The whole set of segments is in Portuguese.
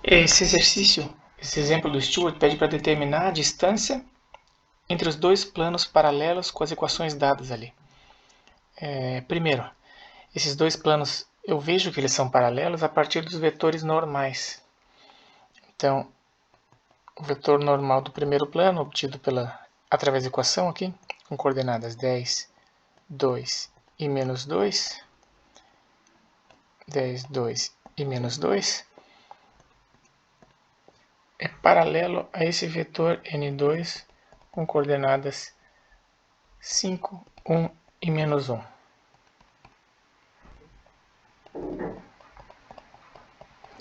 Esse exercício, esse exemplo do Stewart, pede para determinar a distância entre os dois planos paralelos com as equações dadas ali. Primeiro, esses dois planos, eu vejo que eles são paralelos a partir dos vetores normais. Então, o vetor normal do primeiro plano, obtido através da equação aqui, com coordenadas 10, 2 e menos 2, 10, 2 e menos 2, é paralelo a esse vetor n2 com coordenadas 5, 1 e menos 1.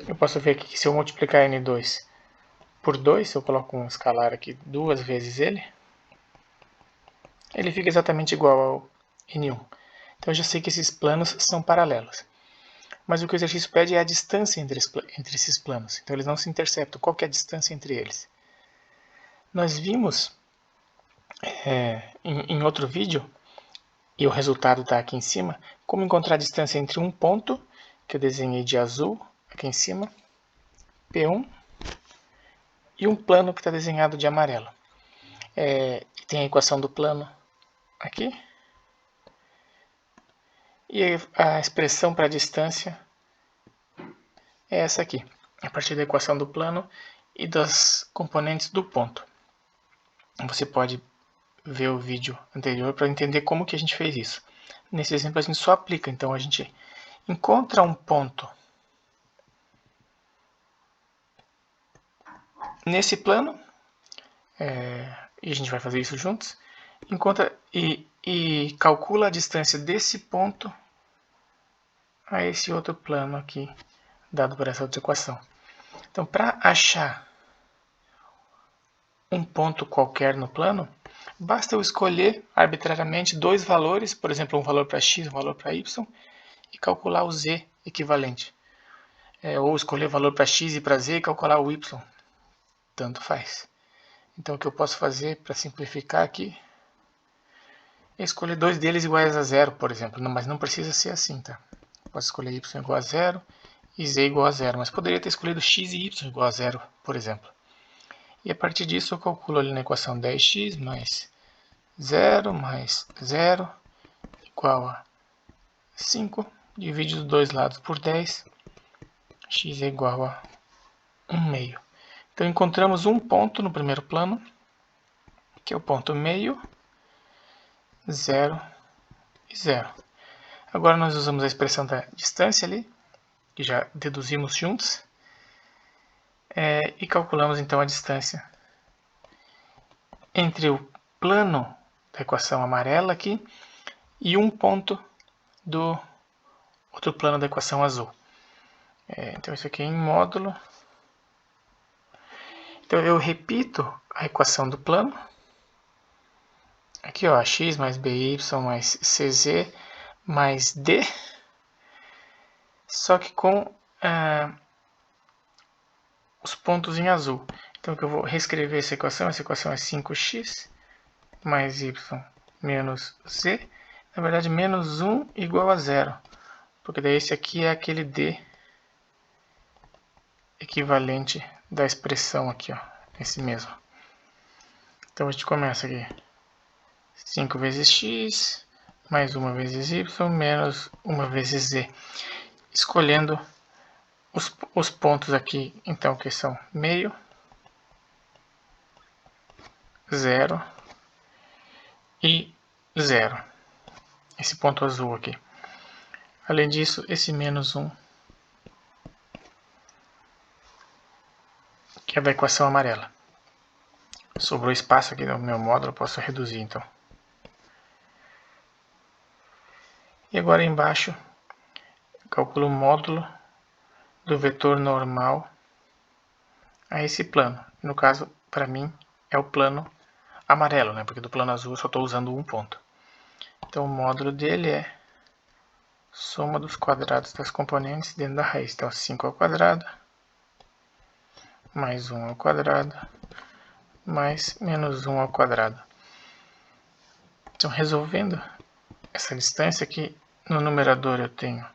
Eu posso ver aqui que se eu multiplicar n2 por 2, eu coloco um escalar aqui duas vezes ele fica exatamente igual ao n1. Então eu já sei que esses planos são paralelos. Mas o que o exercício pede é a distância entre esses planos. Então eles não se interceptam. Qual que é a distância entre eles? Nós vimos em outro vídeo, e o resultado está aqui em cima, como encontrar a distância entre um ponto, que eu desenhei de azul aqui em cima, P1, e um plano que está desenhado de amarelo. Tem a equação do plano aqui, e a expressão para a distância é essa aqui, a partir da equação do plano e das componentes do ponto. Você pode ver o vídeo anterior para entender como que a gente fez isso. Nesse exemplo a gente só aplica, então a gente encontra um ponto nesse plano, e a gente vai fazer isso juntos, encontra e calcula a distância desse ponto a esse outro plano aqui, dado por essa outra equação. Então, para achar um ponto qualquer no plano, basta eu escolher arbitrariamente dois valores, por exemplo, um valor para x, um valor para y, e calcular o z equivalente. Ou escolher valor para x e para z e calcular o y. Tanto faz. Então o que eu posso fazer para simplificar aqui é escolher dois deles iguais a zero, por exemplo. Não, mas não precisa ser assim, tá? Posso escolher y igual a zero e z igual a zero, mas poderia ter escolhido x e y igual a zero, por exemplo. E a partir disso eu calculo ali na equação 10x mais 0 igual a 5. Divide os dois lados por 10. X é igual a 1 meio. Então encontramos um ponto no primeiro plano, que é o ponto meio, 0 e 0. Agora nós usamos a expressão da distância ali, que já deduzimos juntos, e calculamos então a distância entre o plano da equação amarela aqui e um ponto do outro plano da equação azul. Então isso aqui é em módulo. Então eu repito a equação do plano. Aqui, ó, x mais by mais cz mais d, só que com os pontos em azul. Então eu vou reescrever essa equação é 5x mais y menos z, na verdade menos 1 igual a 0, porque daí esse aqui é aquele d equivalente da expressão aqui, ó, esse mesmo. Então a gente começa aqui, 5 vezes x mais 1 vezes y menos 1 vezes z, escolhendo os pontos aqui, então, que são meio, 0 e 0. Esse ponto azul aqui. Além disso, esse menos 1, que é da equação amarela. Sobrou espaço aqui no meu módulo, eu posso reduzir então. E agora embaixo, eu calculo o módulo do vetor normal a esse plano. No caso, para mim, é o plano amarelo, né? Porque do plano azul eu só estou usando um ponto. Então o módulo dele é soma dos quadrados das componentes dentro da raiz. Então 5 ao quadrado, mais 1 ao quadrado, mais menos 1 ao quadrado. Então resolvendo essa distância aqui, no numerador eu tenho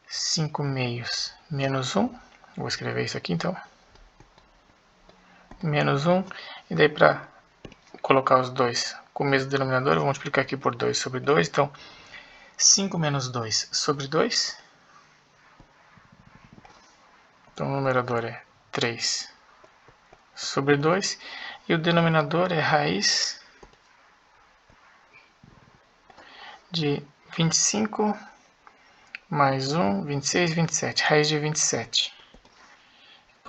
5 meios menos 1, Vou escrever isso aqui então. Menos 1. E daí para colocar os dois com o mesmo denominador, eu vou multiplicar aqui por 2 sobre 2. Então, 5 menos 2 sobre 2. Então, o numerador é 3 sobre 2. E o denominador é raiz de 25 mais 1, 26, 27. Raiz de 27.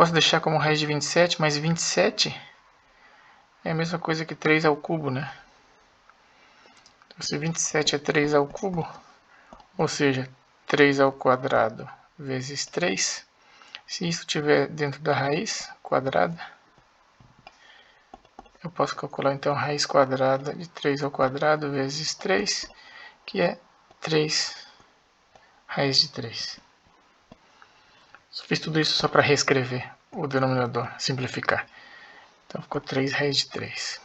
Posso deixar como raiz de 27, mas 27 é a mesma coisa que 3 ao cubo, né? Então, se 27 é 3 ao cubo, ou seja, 3 ao quadrado vezes 3, se isso estiver dentro da raiz quadrada, eu posso calcular então a raiz quadrada de 3 ao quadrado vezes 3, que é 3 raiz de 3. Só fiz tudo isso só para reescrever o denominador, simplificar. Então ficou 3 raiz de 3.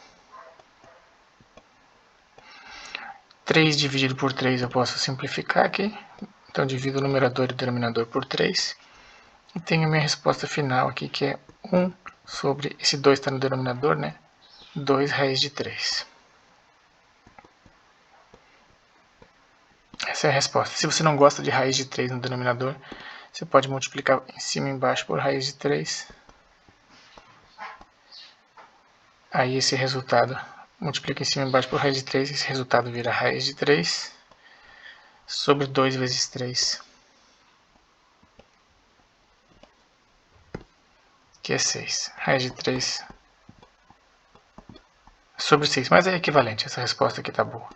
3 dividido por 3 eu posso simplificar aqui. Então divido o numerador e o denominador por 3. E tenho a minha resposta final aqui, que é 1 sobre, esse 2 está no denominador, né? 2 raiz de 3. Essa é a resposta. Se você não gosta de raiz de 3 no denominador, você pode multiplicar em cima e embaixo por raiz de 3. Aí esse resultado, multiplica em cima e embaixo por raiz de 3, esse resultado vira raiz de 3 sobre 2 vezes 3, que é 6. Raiz de 3 sobre 6, mas é equivalente, essa resposta aqui está boa.